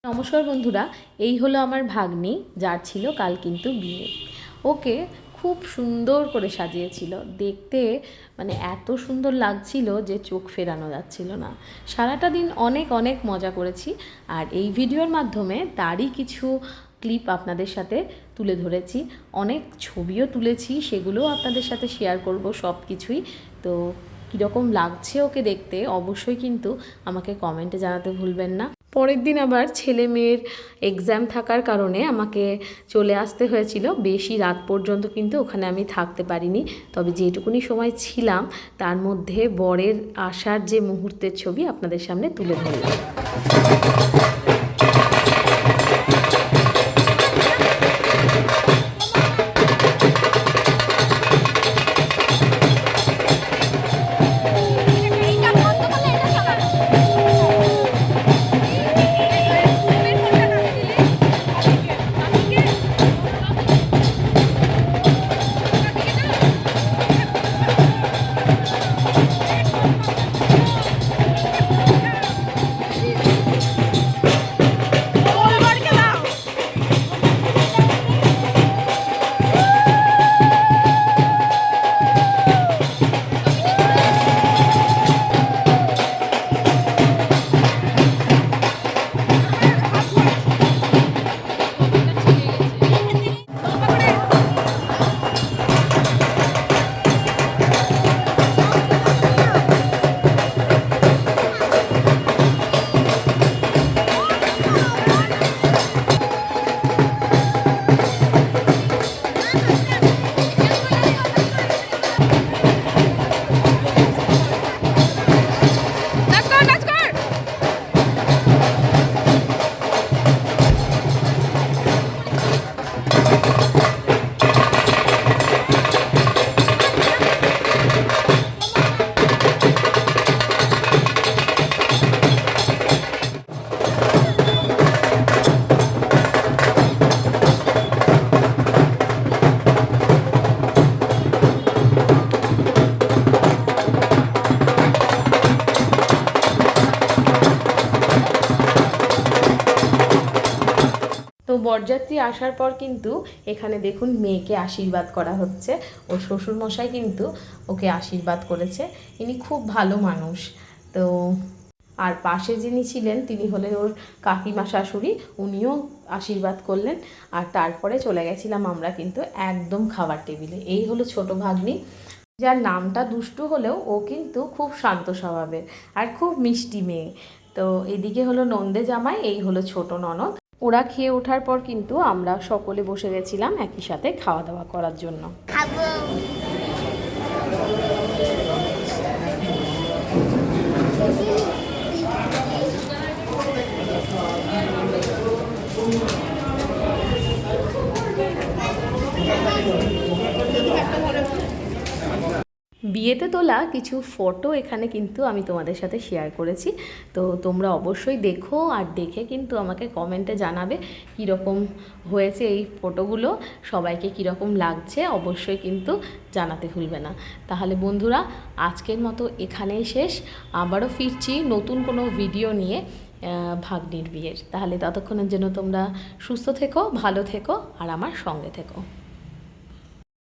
নমস্কার বন্ধুরা, এই হলো আমার ভাগ্নি, যার ছিল কাল কিন্তু বিয়ে। ওকে খুব সুন্দর করে সাজিয়েছিল, দেখতে মানে এত সুন্দর লাগছিল যে চোখ ফেরানো যাচ্ছিল না। সারাটা দিন অনেক অনেক মজা করেছি, আর এই ভিডিওর মাধ্যমে তারই কিছু ক্লিপ আপনাদের সাথে তুলে ধরেছি। অনেক ছবিও তুলেছি, সেগুলোও আপনাদের সাথে শেয়ার করব সব কিছুই। তো কীরকম লাগছে ওকে দেখতে অবশ্যই কিন্তু আমাকে কমেন্টে জানাতে ভুলবেন না। পরের দিন আবার ছেলে মেয়ের এক্সাম থাকার কারণে আমাকে চলে আসতে হয়েছিল। বেশি রাত পর্যন্ত কিন্তু ওখানে আমি থাকতে পারিনি, তবে যেটুকুনি সময় ছিলাম তার মধ্যে বরের আসার যে মুহূর্তের ছবি আপনাদের সামনে তুলে ধরলাম। তো বরযাত্রী আসার পর কিন্তু এখানে দেখুন মেয়েকে আশীর্বাদ করা হচ্ছে। ওর শ্বশুরমশাই কিন্তু ওকে আশীর্বাদ করেছে। ইনি খুব ভালো মানুষ। তো আর পাশে যিনি ছিলেন তিনি হলেন ওর কাকিমা শাশুড়ি, উনিও আশীর্বাদ করলেন। আর তারপরে চলে গেছিলাম আমরা কিন্তু একদম খাবার টেবিলে। এই হলো ছোট ভাগ্নি, যার নামটা দুষ্টু হলেও ও কিন্তু খুব শান্ত স্বভাবের আর খুব মিষ্টি মেয়ে। তো এদিকে হলো নন্দে জামাই, এই হলো ছোট ননদ। ওরা খেয়ে ওঠার পর কিন্তু আমরা সকলে বসে গেছিলাম একই সাথে খাওয়া দাওয়া করার জন্য। বিয়েতে তোলা কিছু ফটো এখানে কিন্তু আমি তোমাদের সাথে শেয়ার করেছি। তো তোমরা অবশ্যই দেখো, আর দেখে কিন্তু আমাকে কমেন্টে জানাবে কীরকম হয়েছে এই ফটোগুলো, সবাইকে কীরকম লাগছে অবশ্যই কিন্তু জানাতে ভুলবে না। তাহলে বন্ধুরা, আজকের মতো এখানেই শেষ। আবারও ফিরছি নতুন কোনো ভিডিও নিয়ে ভাগ্নির বিয়ের। তাহলে ততক্ষণের জন্য তোমরা সুস্থ থেকো, ভালো থেকো, আর আমার সঙ্গে থেকো।